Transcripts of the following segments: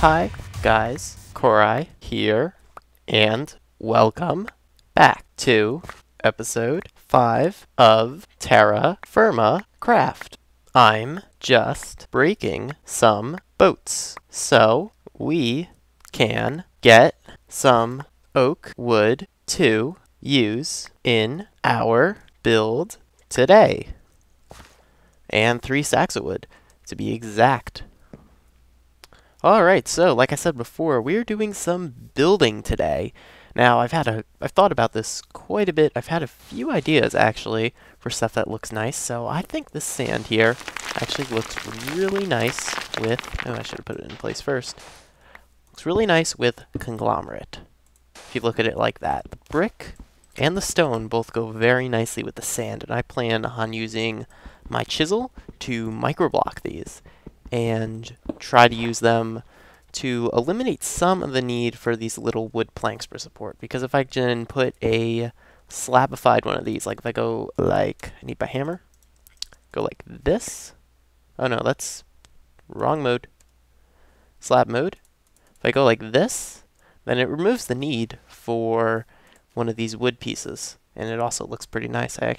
Hi guys, Korae here, and welcome back to episode 5 of TerraFirmaCraft. I'm just breaking some boats so we can get some oak wood to use in our build today. And 3 stacks of wood, to be exact. Alright, so like I said before, we're doing some building today. Now, I've thought about this quite a bit. I've had a few ideas, actually, for stuff that looks nice. So I think this sand here actually looks really nice with... Oh, I should have put it in place first. Looks really nice with conglomerate, if you look at it like that. The brick and the stone both go very nicely with the sand, and I plan on using my chisel to microblock these and try to use them to eliminate some of the need for these little wood planks for support. Because if I can put a slabified one of these, like if I go like, I need my hammer, go like this. Oh no, that's wrong mode. Slab mode. If I go like this, then it removes the need for one of these wood pieces. And it also looks pretty nice. I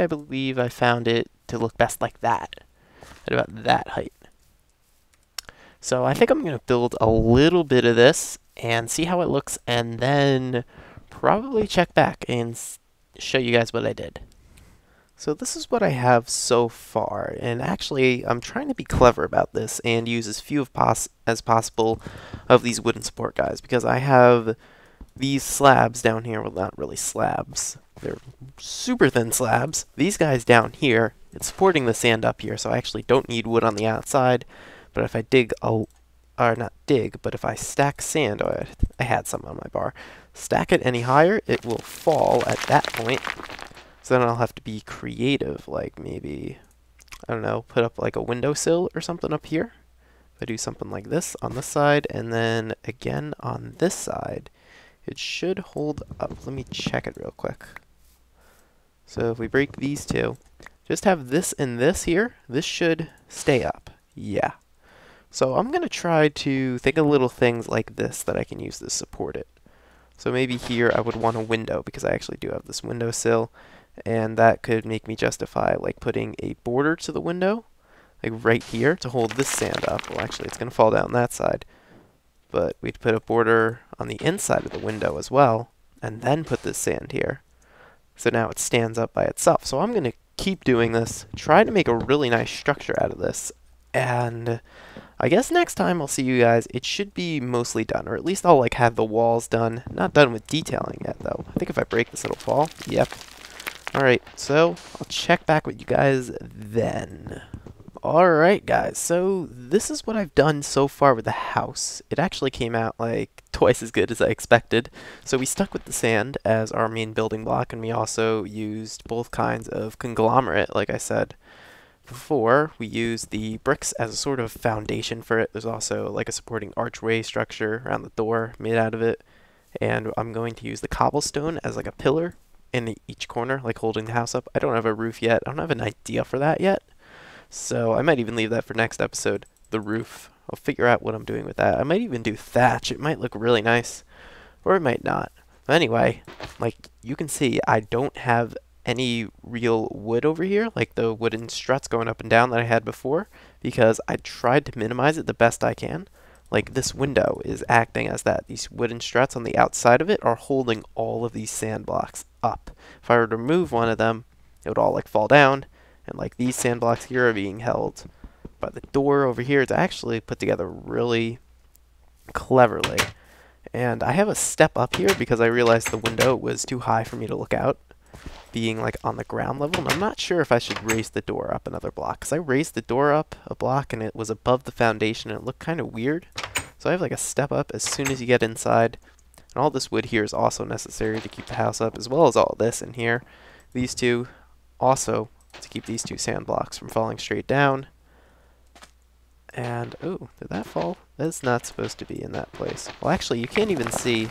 believe I found it to look best like that. At about that height. So I think I'm going to build a little bit of this and see how it looks, and then probably check back and show you guys what I did. So this is what I have so far, and actually I'm trying to be clever about this and use as few as possible of these wooden support guys, because I have these slabs down here. Well, not really slabs. They're super thin slabs. These guys down here, it's supporting the sand up here, so I actually don't need wood on the outside. But if I if I stack sand, I had some on my bar, stack it any higher, it will fall at that point. So then I'll have to be creative, like maybe, I don't know, put up like a windowsill or something up here. If I do something like this on this side, and then again on this side, it should hold up. Let me check it real quick. So if we break these two, just have this and this here, this should stay up. Yeah. So I'm going to try to think of little things like this that I can use to support it. So maybe here I would want a window, because I actually do have this windowsill, and that could make me justify like putting a border to the window, like right here, to hold this sand up. Well, actually it's going to fall down that side. But we'd put a border on the inside of the window as well, and then put this sand here. So now it stands up by itself. So I'm going to keep doing this, try to make a really nice structure out of this, and I guess next time I'll see you guys, it should be mostly done, or at least I'll like have the walls done. Not done with detailing yet though. I think if I break this it'll fall. Yep. Alright, so I'll check back with you guys then. Alright guys, so this is what I've done so far with the house. It actually came out like twice as good as I expected. So we stuck with the sand as our main building block, and we also used both kinds of conglomerate, like I said before. We used the bricks as a sort of foundation for it. There's also like a supporting archway structure around the door made out of it. And I'm going to use the cobblestone as like a pillar in each corner, like holding the house up. I don't have a roof yet. I don't have an idea for that yet. So I might even leave that for next episode, the roof. I'll figure out what I'm doing with that. I might even do thatch. It might look really nice, or it might not. But anyway, like you can see, I don't have any real wood over here, like the wooden struts going up and down that I had before, because I tried to minimize it the best I can. Like this window is acting as that. These wooden struts on the outside of it are holding all of these sand blocks up. If I were to remove one of them, it would all like fall down. And like these sand blocks here are being held by the door over here. It's actually put together really cleverly. And I have a step up here because I realized the window was too high for me to look out, being like on the ground level. And I'm not sure if I should raise the door up another block, because I raised the door up a block and it was above the foundation and it looked kind of weird. So I have like a step up as soon as you get inside. And all this wood here is also necessary to keep the house up, as well as all this in here. These two also to keep these 2 sand blocks from falling straight down. And, oh, did that fall? That's not supposed to be in that place. Well, actually, you can't even see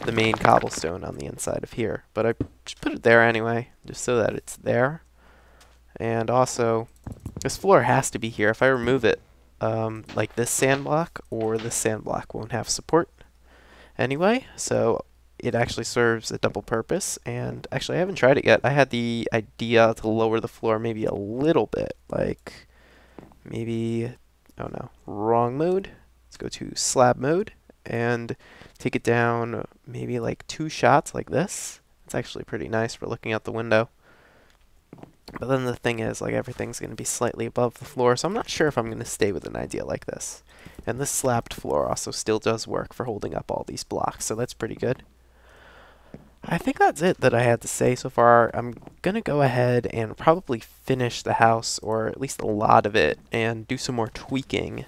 the main cobblestone on the inside of here. But I just put it there anyway, just so that it's there. And also, this floor has to be here. If I remove it, like this sand block or this sand block won't have support anyway, so it actually serves a double purpose. And actually, I haven't tried it yet. I had the idea to lower the floor maybe a little bit, like maybe, oh no, wrong mode. Let's go to slab mode and take it down maybe like 2 shots like this. It's actually pretty nice for looking out the window. But then the thing is, like, everything's going to be slightly above the floor, so I'm not sure if I'm going to stay with an idea like this. And this slabbed floor also still does work for holding up all these blocks, so that's pretty good. I think that's it that I had to say so far. I'm going to go ahead and probably finish the house, or at least a lot of it, and do some more tweaking.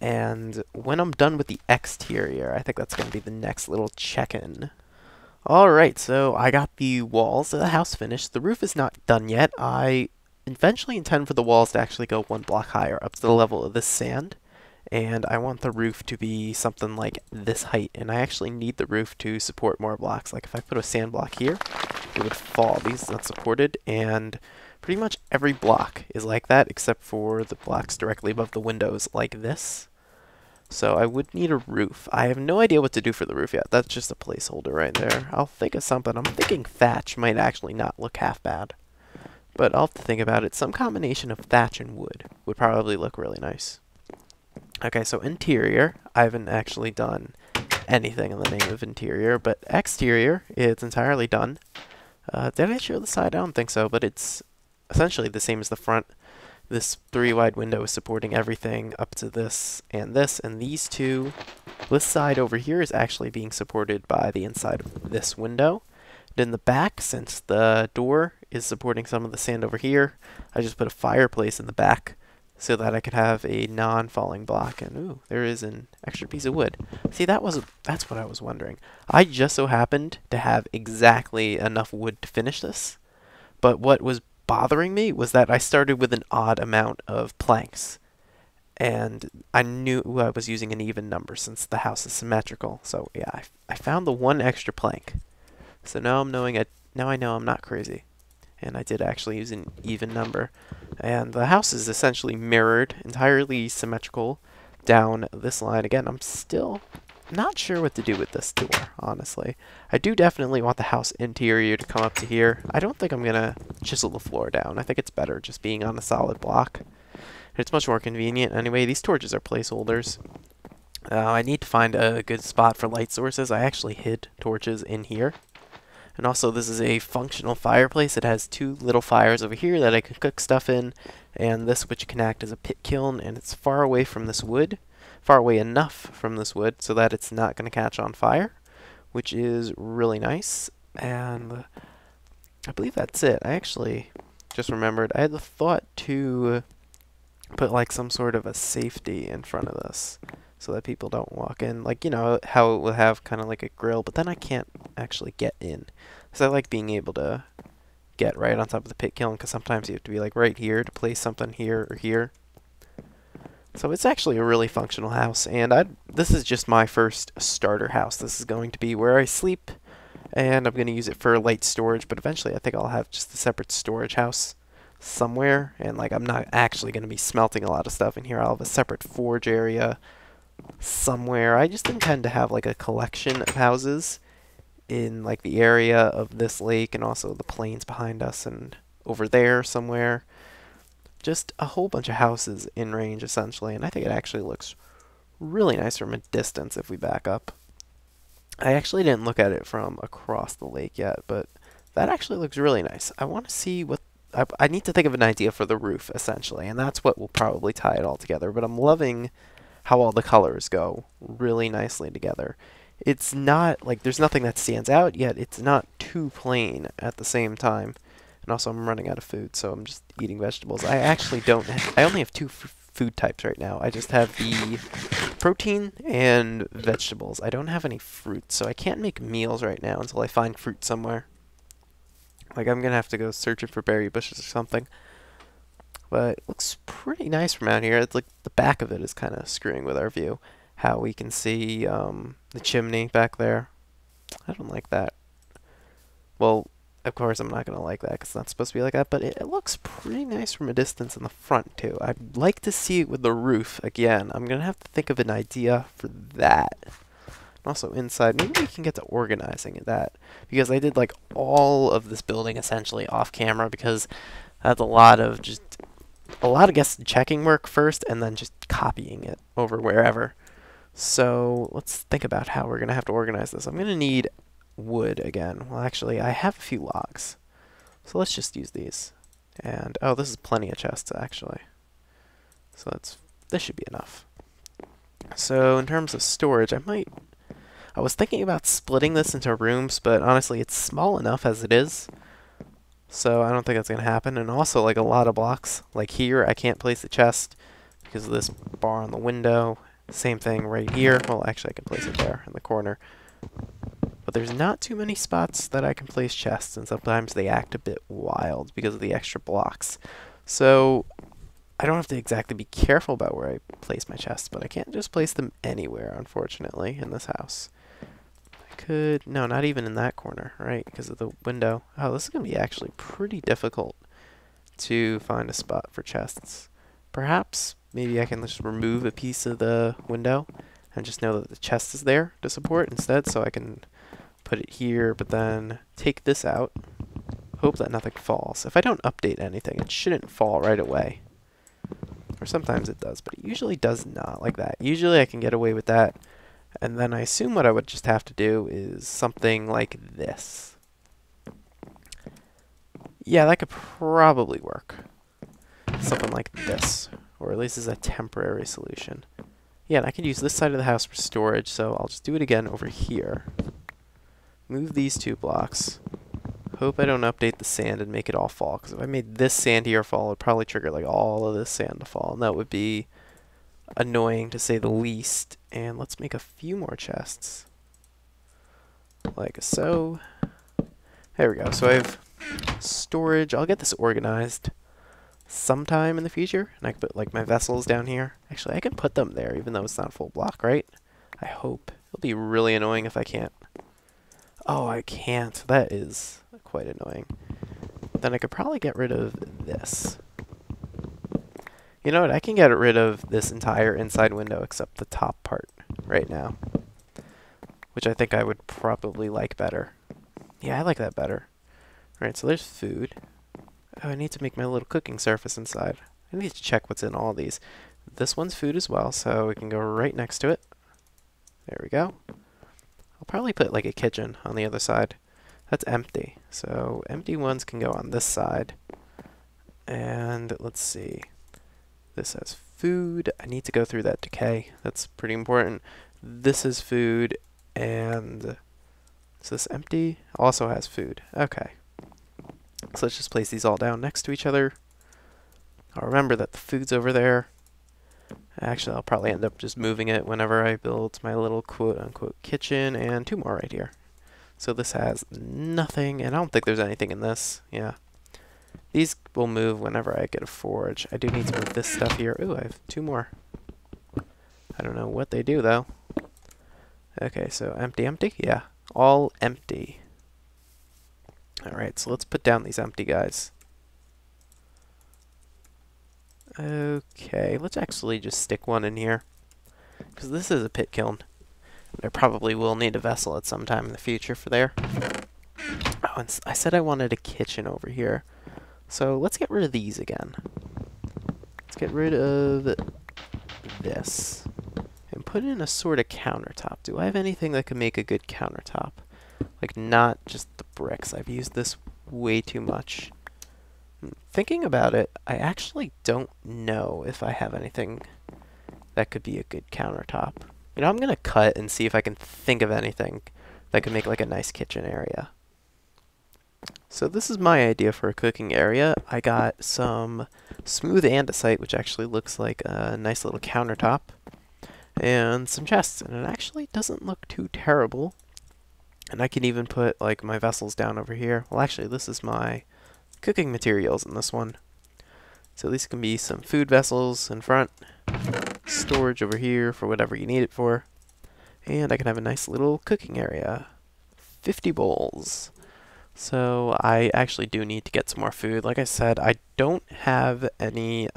And when I'm done with the exterior, I think that's going to be the next little check-in. Alright, so I got the walls of the house finished. The roof is not done yet. I eventually intend for the walls to actually go 1 block higher, up to the level of this sand. And I want the roof to be something like this height, and I actually need the roof to support more blocks. Like if I put a sand block here, it would fall. These are not supported, and pretty much every block is like that, except for the blocks directly above the windows like this. So I would need a roof. I have no idea what to do for the roof yet. That's just a placeholder right there. I'll think of something. I'm thinking thatch might actually not look half bad. But I'll have to think about it. Some combination of thatch and wood would probably look really nice. Okay, so interior. I haven't actually done anything in the name of interior, but exterior, it's entirely done. Did I show the side? I don't think so, but it's essentially the same as the front. This 3-wide window is supporting everything up to this, and these two. This side over here is actually being supported by the inside of this window. And in the back, since the door is supporting some of the sand over here, I just put a fireplace in the back so that I could have a non-falling block. And ooh, there is an extra piece of wood. See, that's what I was wondering. I just so happened to have exactly enough wood to finish this, but what was bothering me was that I started with an odd amount of planks, and I knew I was using an even number since the house is symmetrical. So yeah, I found the 1 extra plank. So now now I know I'm not crazy, and I did actually use an even number. And the house is essentially mirrored, entirely symmetrical down this line. Again, I'm still not sure what to do with this door, honestly. I do definitely want the house interior to come up to here. I don't think I'm going to chisel the floor down. I think it's better just being on a solid block. It's much more convenient. Anyway, these torches are placeholders. I need to find a good spot for light sources. I actually hid torches in here. And also, this is a functional fireplace. It has 2 little fires over here that I can cook stuff in, and this which can act as a pit kiln, and it's far away from this wood. Far away enough from this wood so that it's not going to catch on fire, which is really nice. And I believe that's it. I actually just remembered I had the thought to put like some sort of a safety in front of this so that people don't walk in. Like, you know, how it will have kind of like a grill, but then I can't actually get in. So I like being able to get right on top of the pit kiln, because sometimes you have to be like right here to place something here or here. So it's actually a really functional house, and this is just my first starter house. This is going to be where I sleep, and I'm going to use it for light storage, but eventually I think I'll have just a separate storage house somewhere, and like I'm not actually going to be smelting a lot of stuff in here. I'll have a separate forge area somewhere. I just intend to have like a collection of houses in like the area of this lake and also the plains behind us and over there somewhere. Just a whole bunch of houses in range, essentially, and I think it actually looks really nice from a distance if we back up. I actually didn't look at it from across the lake yet, but that actually looks really nice. I want to see what... I need to think of an idea for the roof, essentially, and that's what will probably tie it all together, but I'm loving how all the colors go really nicely together. It's not, like, there's nothing that stands out, yet it's not too plain at the same time. And also, I'm running out of food, so I'm just eating vegetables. I actually don't... I only have 2 food types right now. I just have the protein and vegetables. I don't have any fruit, so I can't make meals right now until I find fruit somewhere. Like, I'm going to have to go searching for berry bushes or something. But it looks pretty nice from out here. It's like the back of it is kind of screwing with our view. How we can see the chimney back there. I don't like that. Well... Of course, I'm not going to like that because it's not supposed to be like that, but it looks pretty nice from a distance in the front, too. I'd like to see it with the roof again. I'm going to have to think of an idea for that. Also inside, maybe we can get to organizing that, because I did like all of this building essentially off camera because that's a lot of guest checking work first and then just copying it over wherever. So let's think about how we're going to have to organize this. I'm going to need wood again. Well, actually, I have a few logs. So let's just use these. And, oh, this is plenty of chests, actually. So this should be enough. So in terms of storage, I was thinking about splitting this into rooms, but honestly, it's small enough as it is. So I don't think that's going to happen. And also, like a lot of blocks, like here, I can't place a chest because of this bar on the window. Same thing right here. Well, actually, I can place it there in the corner. But there's not too many spots that I can place chests, and sometimes they act a bit wild because of the extra blocks. So I don't have to exactly be careful about where I place my chests, but I can't just place them anywhere, unfortunately, in this house. No, not even in that corner, right? Because of the window. Oh, this is going to be actually pretty difficult to find a spot for chests. Perhaps, maybe I can just remove a piece of the window and just know that the chest is there to support instead, so I can put it here, but then take this out. Hope that nothing falls. If I don't update anything, it shouldn't fall right away. Or sometimes it does, but it usually does not like that. Usually I can get away with that. And then I assume what I would just have to do is something like this. Yeah, that could probably work. Something like this. Or at least as a temporary solution. Yeah, and I can use this side of the house for storage, so I'll just do it again over here. Move these 2 blocks. Hope I don't update the sand and make it all fall, because if I made this sand here fall, it would probably trigger like all of this sand to fall, and that would be annoying to say the least. And let's make a few more chests. Like so. There we go. So I have storage. I'll get this organized sometime in the future. And I can put like my vessels down here. Actually, I can put them there even though it's not a full block, right? I hope. It'll be really annoying if I can't. Oh, I can't. That is quite annoying. Then I could probably get rid of this. You know what, I can get rid of this entire inside window except the top part right now. Which I think I would probably like better. Yeah, I like that better. Alright, so there's food. Oh, I need to make my little cooking surface inside. I need to check what's in all these. This one's food as well, so we can go right next to it. There we go. I'll probably put like a kitchen on the other side. That's empty. So empty ones can go on this side. And let's see. This has food. I need to go through that decay. That's pretty important. This is food, and is this empty? Also has food. Okay. So let's just place these all down next to each other. I'll remember that the food's over there. Actually, I'll probably end up just moving it whenever I build my little quote-unquote kitchen, and 2 more right here. So this has nothing, and I don't think there's anything in this. Yeah. These will move whenever I get a forge. I do need to move this stuff here. Ooh, I have 2 more. I don't know what they do, though. Okay, so empty, empty? Yeah, all empty. Alright, so let's put down these empty guys. Okay, let's actually just stick one in here. Because this is a pit kiln. But I probably will need a vessel at some time in the future for there. Oh, and I said I wanted a kitchen over here. So let's get rid of these again. Let's get rid of this. And put in a sort of countertop. Do I have anything that could make a good countertop? Like, not just the bricks. I've used this way too much. Thinking about it, I actually don't know if I have anything that could be a good countertop. You know, I'm going to cut and see if I can think of anything that could make like a nice kitchen area. So this is my idea for a cooking area. I got some smooth andesite, which actually looks like a nice little countertop, and some chests, and it actually doesn't look too terrible. And I can even put like my vessels down over here. Well, actually, this is my cooking materials in this one. So these can be some food vessels in front, storage over here for whatever you need it for, and I can have a nice little cooking area. 50 bowls. So I actually do need to get some more food. Like I said, I don't have any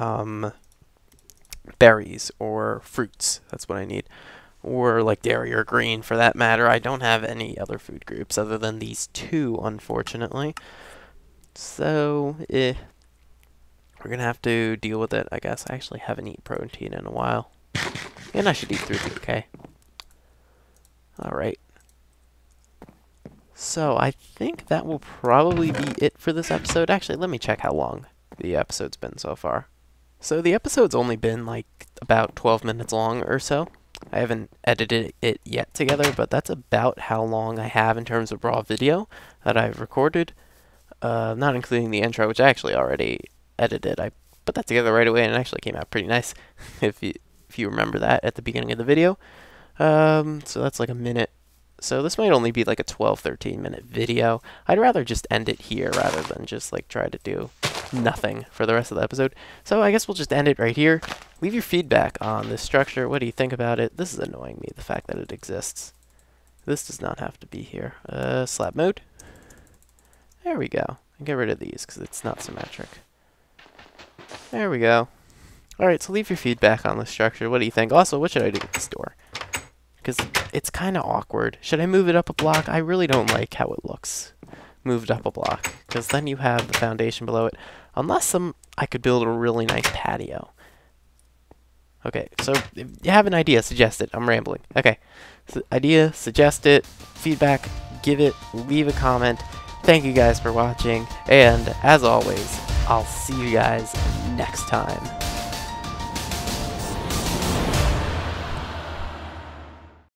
berries or fruits. That's what I need. Or like dairy or green for that matter. I don't have any other food groups other than these two, unfortunately. So, we're gonna have to deal with it, I guess. I actually haven't eaten protein in a while. And I should eat through the okay. Alright. So, I think that will probably be it for this episode. Actually, let me check how long the episode's been so far. So, the episode's only been like about 12 minutes long or so. I haven't edited it yet together, but that's about how long I have in terms of raw video that I've recorded. Not including the intro, which I actually already edited. I put that together right away and it actually came out pretty nice, if you remember that at the beginning of the video. So that's like a minute. So this might only be like a 12-13 minute video. I'd rather just end it here rather than just like try to do nothing for the rest of the episode. So I guess we'll just end it right here. Leave your feedback on this structure. What do you think about it? This is annoying me, the fact that it exists. This does not have to be here. Slab mode. There we go. And get rid of these because it's not symmetric. There we go. Alright, so leave your feedback on the structure. What do you think? Also, what should I do with this door? Because it's kind of awkward. Should I move it up a block? I really don't like how it looks moved up a block. Because then you have the foundation below it. Unless I could build a really nice patio. Okay, so if you have an idea, suggest it. I'm rambling. Okay, so idea, suggest it, feedback, give it, leave a comment. Thank you guys for watching, and as always, I'll see you guys next time.